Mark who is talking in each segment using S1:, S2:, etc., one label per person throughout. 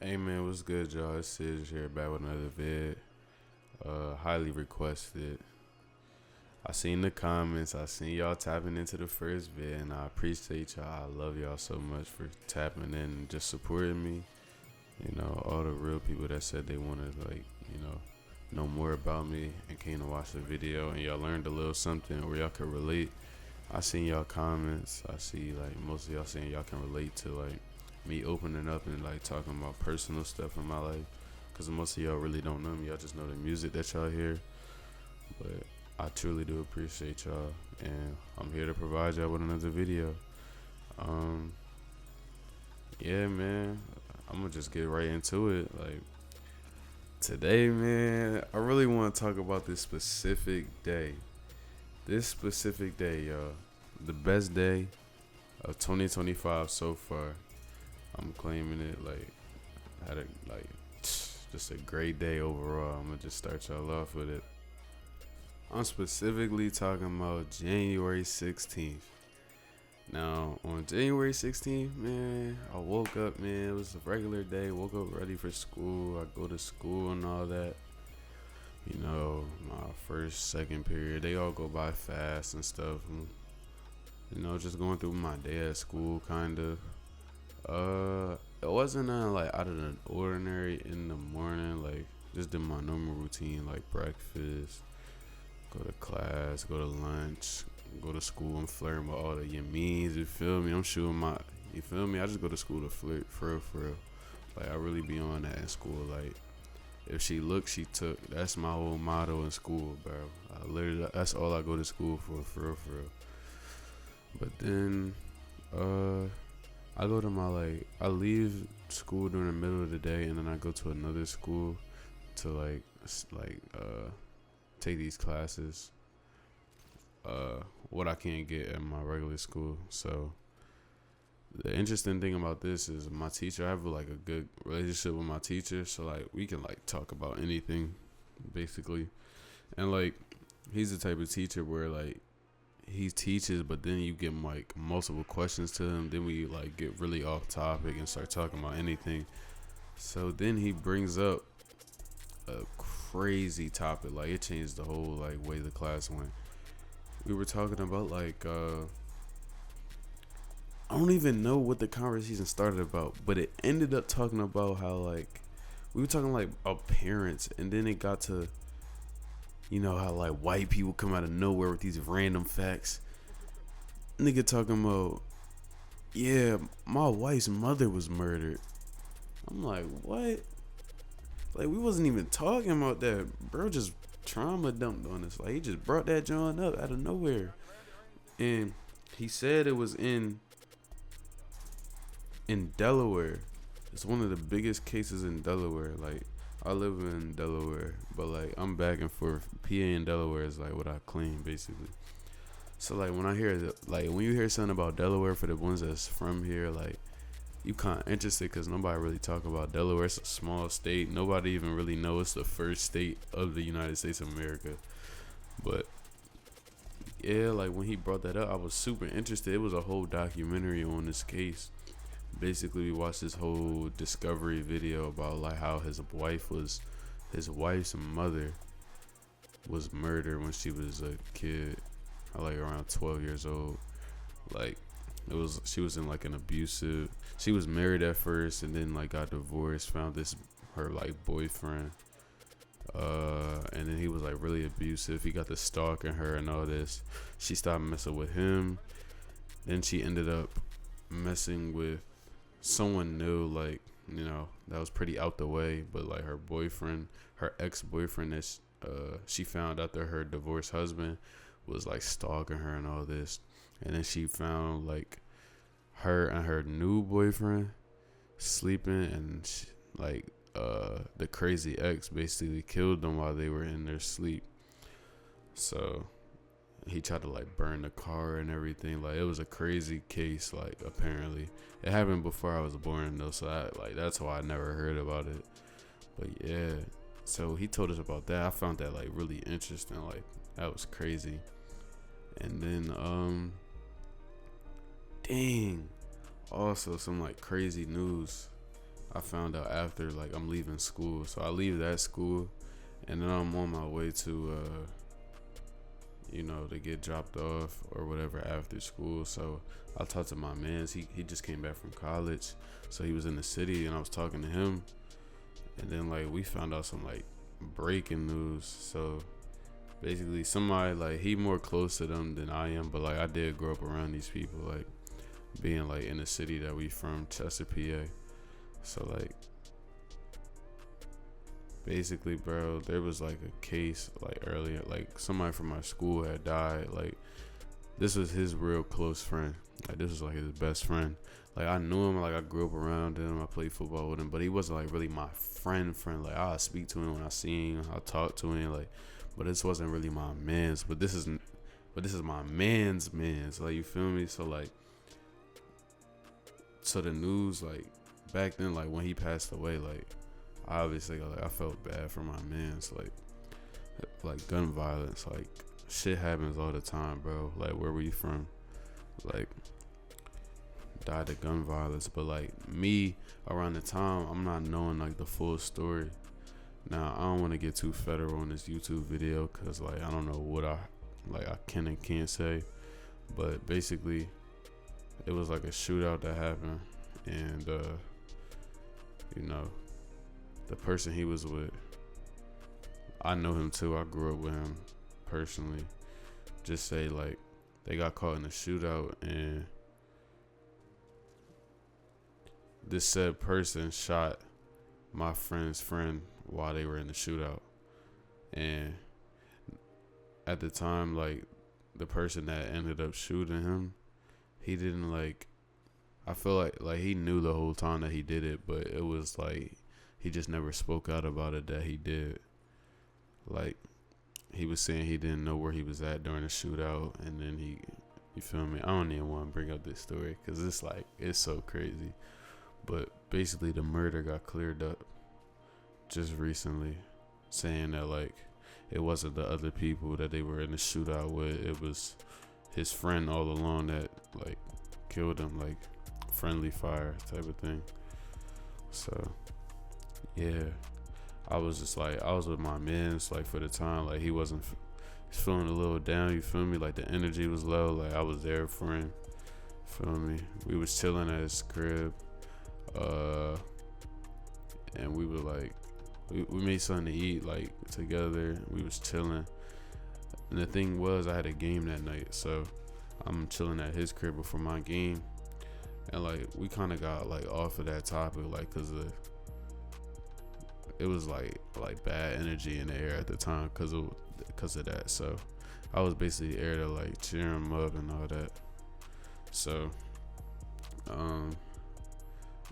S1: Hey man, what's good, y'all? It's Sid here back with another vid. Highly requested. I seen the comments. I seen y'all tapping into the first vid, and I appreciate y'all. I love y'all so much for tapping in and just supporting me. All the real people that said they wanted know more about me and came to watch the video, and y'all learned a little something or y'all could relate. I seen y'all comments. I see like most of y'all saying y'all can relate to like me opening up and like talking about personal stuff in my life, because most of y'all really don't know me. Y'all just know the music that y'all hear. But I truly do appreciate y'all, and I'm here to provide y'all with another video. um yeah, man, I'm gonna just get right into it. Like, today, man, I really want to talk about this specific day, y'all. The best day of 2025 so far. I'm claiming it. Like, had a just a great day overall. I'm gonna just start y'all off with it. I'm specifically talking about January 16th. Now, on January 16th, man, I woke up, man. It was a regular day. Woke up ready for school. I go to school and all that. My first, second period, they all go by fast and stuff. Just going through my day at school, kind of. It wasn't nothing like out of the ordinary in the morning. Like, just did my normal routine, like breakfast, go to class, go to lunch, go to school. I'm flirting with all the yamins. You feel me? I'm shooting my. You feel me? I just go to school to flirt, for real, for real. Like, I really be on that in school. Like, if she looked, she took. That's my whole motto in school, bro. That's all I go to school for real, for real. But then, I go to I leave school during the middle of the day, and then I go to another school to take these classes. What I can't get at my regular school. So the interesting thing about this is my teacher. I have like a good relationship with my teacher, so like we can like talk about anything, basically. And like, he's the type of teacher where like he teaches, but then you give him like multiple questions to him. Then we like get really off topic and start talking about anything. So then he brings up a crazy topic. Like, it changed the whole like way the class went. We were talking about I don't even know what the conversation started about, but it ended up talking about how like we were talking like about parents, and then it got to how like white people come out of nowhere with these random facts. Nigga talking about, yeah, my wife's mother was murdered. I'm like, what? Like, we wasn't even talking about that. Bro just trauma dumped on us. Like, he just brought that John up out of nowhere. And he said it was in Delaware. It's one of the biggest cases in Delaware. Like, I live in Delaware, but like I'm back and forth. PA and Delaware is like what I claim, basically. So like when when you hear something about Delaware, for the ones that's from here, like, you kind of interested because nobody really talk about Delaware. It's a small state. Nobody even really knows it's the first state of the United States of America. But yeah, like when he brought that up, I was super interested. It was a whole documentary on this case. Basically, we watched this whole discovery video about like how his wife's mother was murdered when she was a kid, like around 12 years old. Like, she was in like an abusive. She was married at first, and then like got divorced. Found her like boyfriend, and then he was like really abusive. He got to stalking her and all this. She stopped messing with him. Then she ended up messing with someone new, like, that was pretty out the way, but like her ex-boyfriend, that she found out that her divorced husband was like stalking her and all this. And then she found like her and her new boyfriend sleeping, and the crazy ex basically killed them while they were in their sleep. So he tried to like burn the car and everything. Like, it was a crazy case. Like, apparently it happened before I was born though, so that's why I never heard about it. But yeah, so he told us about that. I found that like really interesting. Like, that was crazy. And then dang, also some like crazy news. I found out after like I'm leaving school. So I leave that school, and then I'm on my way to to get dropped off or whatever after school. So I talked to my mans. He just came back from college, so he was in the city, and I was talking to him, and then like we found out some like breaking news. So basically, somebody like he more close to them than I am, but like I did grow up around these people, like being like in the city that we from, Chester, PA. So like basically, bro, there was like a case like earlier, like somebody from my school had died. Like this was his real close friend. Like this was like his best friend. Like I knew him, like I grew up around him. I played football with him, but he wasn't like really my friend. Like I'll speak to him when I see him. I'll talk to him. Like, but this wasn't really my man's. But this is my man's. Like you feel me? So like, so the news like back then, like when he passed away, like obviously like I felt bad for my man's. Like gun violence, like shit happens all the time, bro. Like where were you from? Like died of gun violence, but like me around the time I'm not knowing like the full story. Now I don't want to get too federal on this YouTube video because like I don't know what I can and can't say, but basically it was like a shootout that happened, and the person he was with, I know him too. I grew up with him personally. Just say like they got caught in a shootout, and this said person shot my friend's friend while they were in the shootout. And at the time, like the person that ended up shooting him, he didn't like, I feel like he knew the whole time that he did it, but it was like he just never spoke out about it that he did. Like he was saying he didn't know where he was at during the shootout, and then you feel me? I don't even want to bring up this story because it's so crazy. But basically the murder got cleared up just recently, saying that like it wasn't the other people that they were in the shootout with, it was his friend all along that like killed him, like friendly fire type of thing. So yeah, I was with my mans like for the time, like he wasn't feeling a little down, you feel me? Like the energy was low, like I was there for him, feel me? We was chilling at his crib, and we were like, we made something to eat like together. We was chilling, and the thing was I had a game that night, so I'm chilling at his crib before my game, and like we kind of got like off of that topic, like cause it was like bad energy in the air at the time cause of that. So I was basically there to like cheer him up and all that. So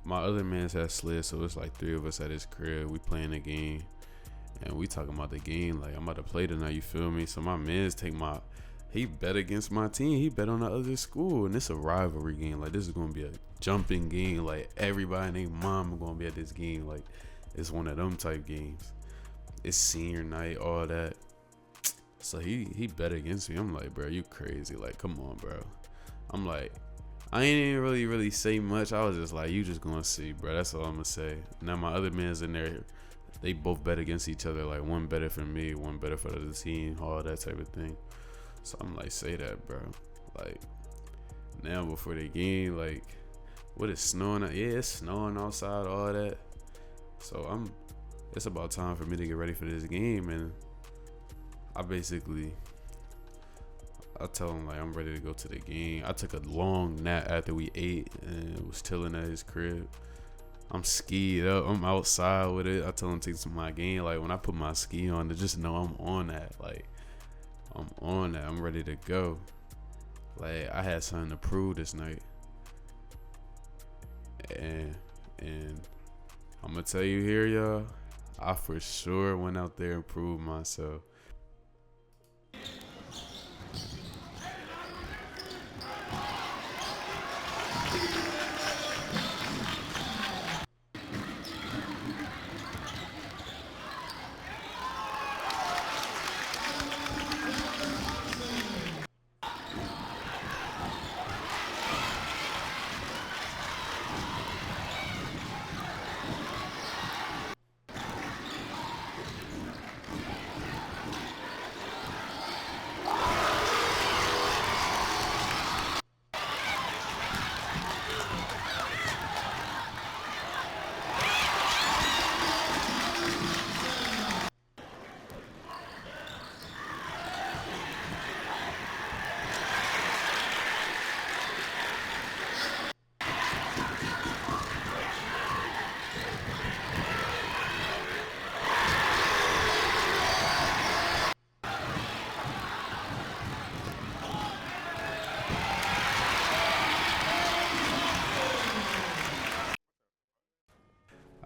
S1: my other man's had slid, so it's like 3 of us at his crib. We playing the game, and we talking about the game. Like, I'm about to play tonight, you feel me? So my man's he bet against my team. He bet on the other school, and it's a rivalry game. Like, this is gonna be a jumping game. Like, everybody and their mom gonna be at this game. Like, it's one of them type games. It's senior night, all that. So he bet against me. I'm like, bro, you crazy? Like, come on, bro. I'm like, I ain't even really say much. I was just like, you just gonna see, bro. That's all I'm gonna say. Now my other man's in there. They both bet against each other. Like one better for me, one better for the other team, all that type of thing. So I'm like, say that, bro. Like now before the game, like what is snowing? Yeah, it's snowing outside, all that. So it's about time for me to get ready for this game, and I tell him like I'm ready to go to the game. I took a long nap after we ate and was chilling at his crib. I'm skied up. I'm outside with it. I tell him to take some of my game. Like when I put my ski on, to just know I'm on that. Like I'm on that. I'm ready to go. Like I had something to prove this night. And I'm gonna tell you here, y'all. I for sure went out there and proved myself.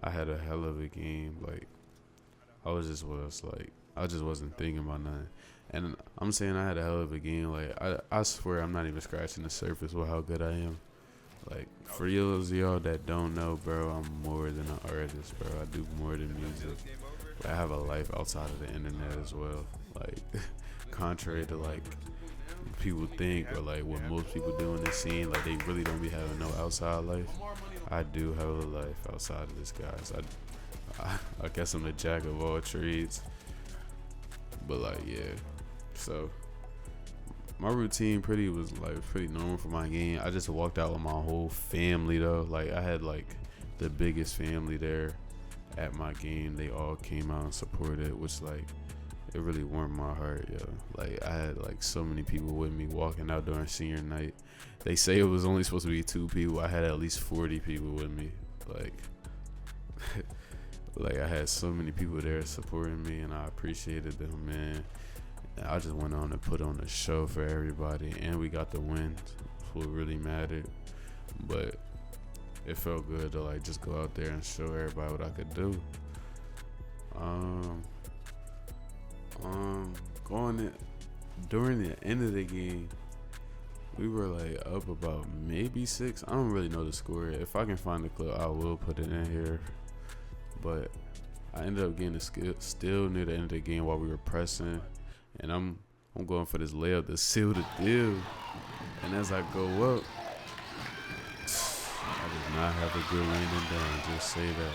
S1: I had a hell of a game. Like I just wasn't thinking about nothing. And I'm saying I had a hell of a game. Like I swear I'm not even scratching the surface with how good I am. Like for those of y'all that don't know, bro, I'm more than an artist, bro. I do more than music. Like, I have a life outside of the internet as well. Like contrary to like people think or like what most people do in this scene, like they really don't be having no outside life. I do have a life outside of this, guys. I guess I'm the jack of all trades. But like yeah. So my routine was pretty normal for my game. I just walked out with my whole family though. Like I had like the biggest family there at my game. They all came out and supported, which like it really warmed my heart, yo. Like I had like so many people with me walking out during senior night. They say it was only supposed to be 2 people. I had at least 40 people with me. Like like I had so many people there supporting me, and I appreciated them, man. I just went on to put on a show for everybody, and we got the win. That's what really mattered. But it felt good to like just go out there and show everybody what I could do. During the end of the game, we were like up about maybe 6. I don't really know the score. If I can find the clip, I will put it in here. But I ended up getting a still near the end of the game while we were pressing. And I'm going for this layup to seal the deal. And as I go up, I did not have a good landing down. Just say that.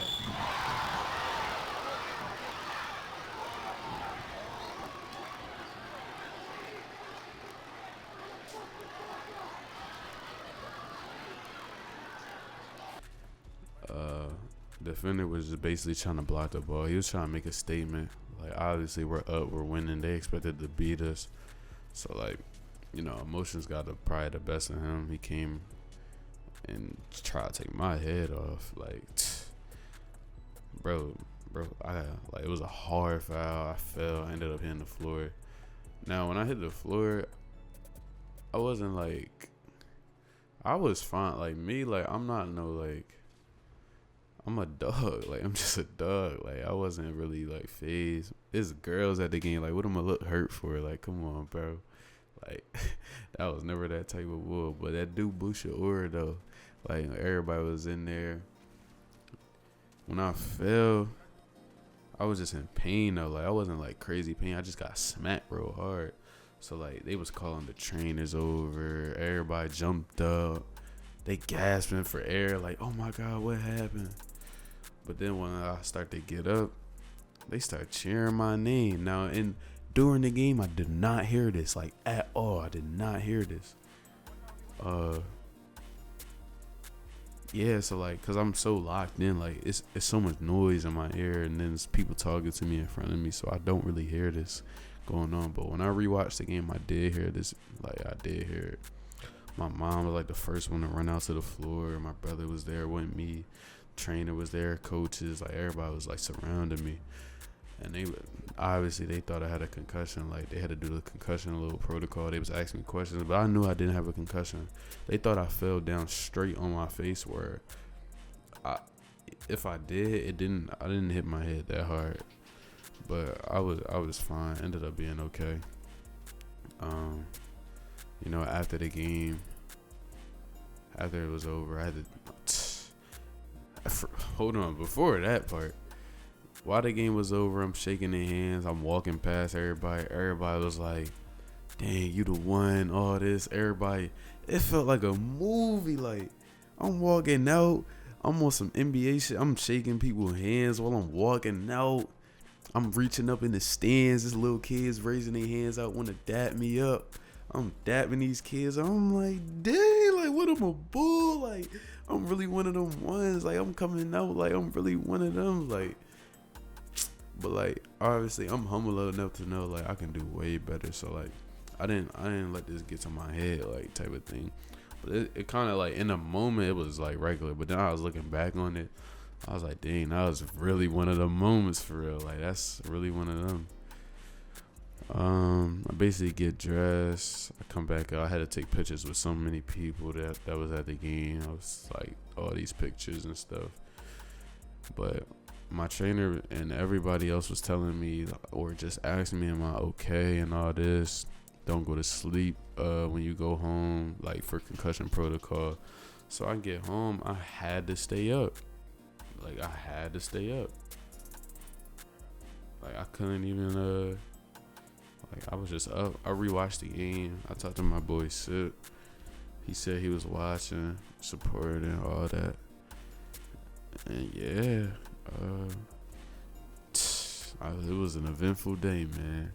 S1: Defender was just basically trying to block the ball. He was trying to make a statement. Like obviously we're up, we're winning. They expected to beat us. So like, you know, emotions got probably the best of him. He came and tried to take my head off. Like, bro, it was a hard foul. I fell. I ended up hitting the floor. Now when I hit the floor, I wasn't like, I was fine. Like me, like I'm not no like. I'm a dog. Like, I'm just a dog. Like, I wasn't really, like, phased. There's girls at the game. Like, what am I look hurt for? Like, come on, bro. Like, that was never that type of bull. But that do boost your aura, though. Like, everybody was in there. When I fell, I was just in pain, though. Like, I wasn't, like, crazy pain. I just got smacked real hard. So, like, they was calling the trainers over. Everybody jumped up. They gasping for air. Like, oh, my God, what happened? But then when I start to get up, they start cheering my name. Now, during the game, I did not hear this, like, at all. I did not hear this. Yeah, so, like, because I'm so locked in, like, it's so much noise in my ear, and then there's people talking to me in front of me, so I don't really hear this going on. But when I rewatched the game, I did hear this. Like, I did hear it. My mom was, like, the first one to run out to the floor. My brother was there with me. Trainer was there, coaches, like everybody was like surrounding me, and they thought I had a concussion. Like they had to do the concussion little protocol. They was asking me questions, but I knew I didn't have a concussion. They thought I fell down straight on my face, where if I did, I didn't hit my head that hard, but I was fine. Ended up being okay. You know, after the game, after it was over, I had to. Hold on, before that part, while the game was over, I'm shaking their hands, I'm walking past everybody. Everybody was like, dang, you the one, all this. Everybody, it felt like a movie. Like, I'm walking out, I'm on some NBA shit, I'm shaking people's hands while I'm walking out. I'm reaching up in the stands, this little kids raising their hands out, want to dap me up. I'm dapping these kids. I'm like, dang, like, what am a bull? Like, I'm really one of them ones. Like, I'm coming out like I'm really one of them. Like, but like, obviously, I'm humble enough to know like I can do way better. So like, I didn't let this get to my head, like type of thing. But it kind of like in the moment it was like regular. But then I was looking back on it, I was like, dang, that was really one of the moments for real. Like, that's really one of them. I basically get dressed. I come back out. I had to take pictures with so many people that was at the game. I was like all these pictures and stuff. But my trainer and everybody else was telling me, or just asking me, am I okay and all this. Don't go to sleep when you go home, like for concussion protocol. So I get home, I had to stay up. Like I had to stay up. Like I couldn't even like I was just up. I rewatched the game. I talked to my boy Sip. He said he was watching, supporting, all that. And yeah, it was an eventful day, man.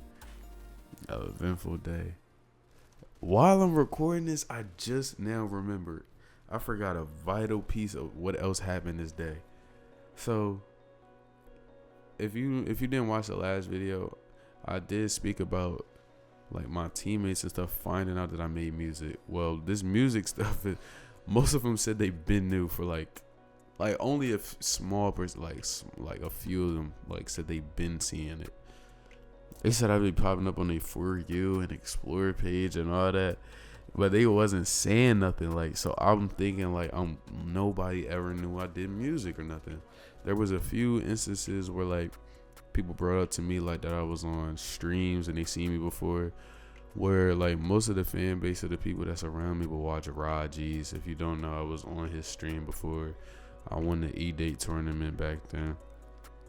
S1: An eventful day. While I'm recording this, I just now remembered. I forgot a vital piece of what else happened this day. So, if you didn't watch the last video, I did speak about like my teammates and stuff finding out that I made music. Well, this music stuff is, most of them said they've been new for like only a small person, like a few of them like said they've been seeing it. They said I'd be popping up on the For You and Explore page and all that, but they wasn't saying nothing. Like, so I'm thinking like nobody ever knew I did music or nothing. There was a few instances where like people brought up to me like that I was on streams and they seen me before, where like most of the fan base of the people that's around me will watch Raji's. If you don't know, I was on his stream before. I won the E-Date tournament back then.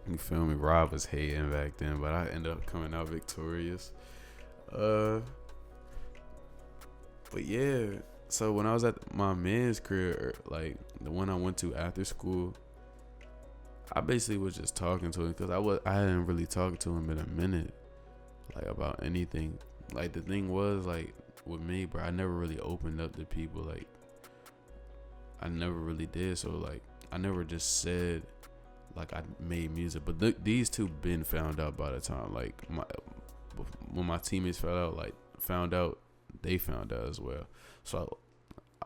S1: You feel me? Rob was hating back then, but I ended up coming out victorious. But yeah, so when I was at my man's career, like the one I went to after school, I basically was just talking to him because I hadn't really talked to him in a minute, like about anything. Like the thing was like with me, bro, I never really opened up to people. Like I never really did. So like I never just said like I made music. But these two been found out by the time like when my teammates found out, they found out as well. So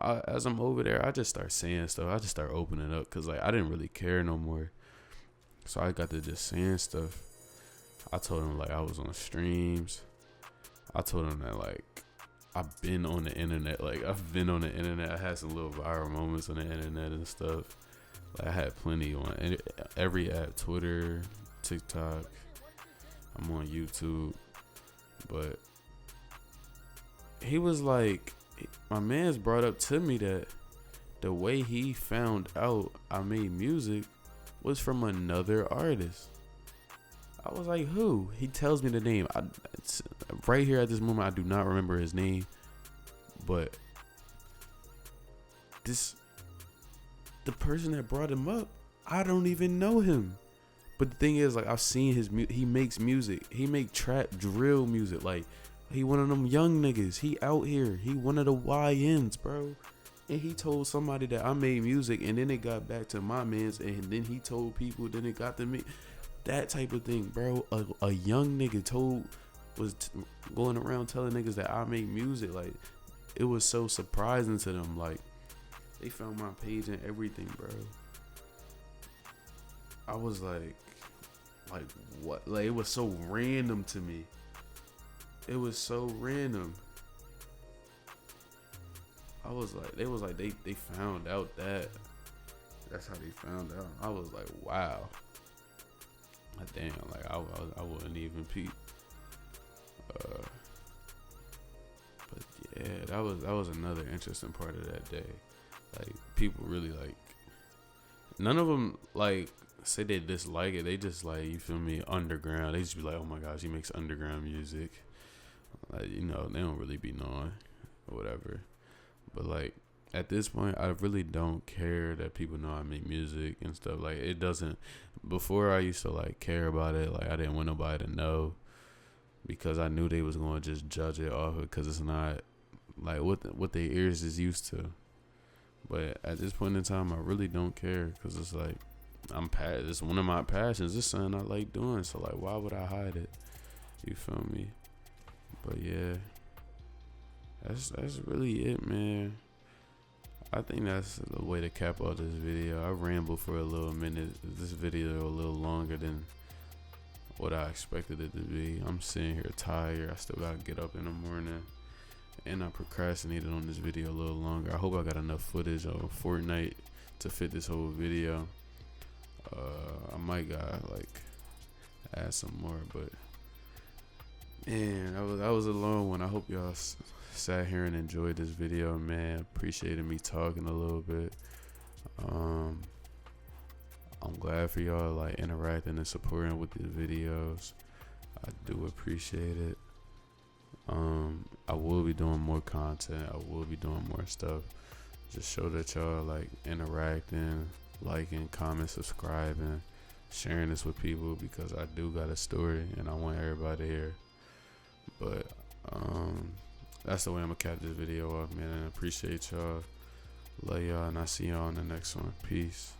S1: as I'm over there, I just start saying stuff. I just start opening up because like I didn't really care no more. So I got to just saying stuff. I told him like I was on streams. I told him that like I've been on the internet. Like I've been on the internet. I had some little viral moments on the internet and stuff. Like I had plenty on every app, Twitter, TikTok. I'm on YouTube. But he was like, my man's brought up to me that the way he found out I made music was from another artist. I was like, who? He tells me the name. It's right here at this moment, I do not remember his name. But the person that brought him up, I don't even know him. But the thing is, like, I've seen he makes music. He make trap drill music. Like, he one of them young niggas. He out here. He one of the YNs, bro. And he told somebody that I made music, and then it got back to my mans, and then he told people, then it got to me. That type of thing, bro. A young nigga was going around telling niggas that I made music. Like, it was so surprising to them. Like, they found my page and everything, bro. I was like, what? Like, it was so random to me. It was so random. I was like, they found out that. That's how they found out. I was like, wow. Damn, like I wouldn't even peep. But yeah, that was another interesting part of that day. Like people really like. None of them like say they dislike it. They just like, you feel me, underground. They just be like, oh my gosh, he makes underground music. Like, you know, they don't really be knowing or whatever. But like at this point, I really don't care that people know I make music and stuff. Like it doesn't. Before I used to like care about it. Like I didn't want nobody to know because I knew they was gonna just judge it off of it because it's not like what their ears is used to. But at this point in time, I really don't care because it's like it's one of my passions. It's something I like doing. So like, why would I hide it? You feel me? But yeah, that's really it, man. I think that's the way to cap out this video. I rambled for a little minute. This video a little longer than what I expected it to be. I'm sitting here tired. I still gotta get up in the morning. And I procrastinated on this video a little longer. I hope I got enough footage of Fortnite to fit this whole video. I might got like add some more, but man, that was a long one. I hope y'all sat here and enjoyed this video, man. Appreciated me talking a little bit. I'm glad for y'all like interacting and supporting with these videos. I do appreciate it. I will be doing more content. I will be doing more stuff. Just show that y'all like interacting, liking, comment, subscribing, sharing this with people, because I do got a story and I want everybody to hear. But that's the way I'm gonna cap this video off, man. I appreciate y'all. Love y'all, and I see y'all on the next one. Peace.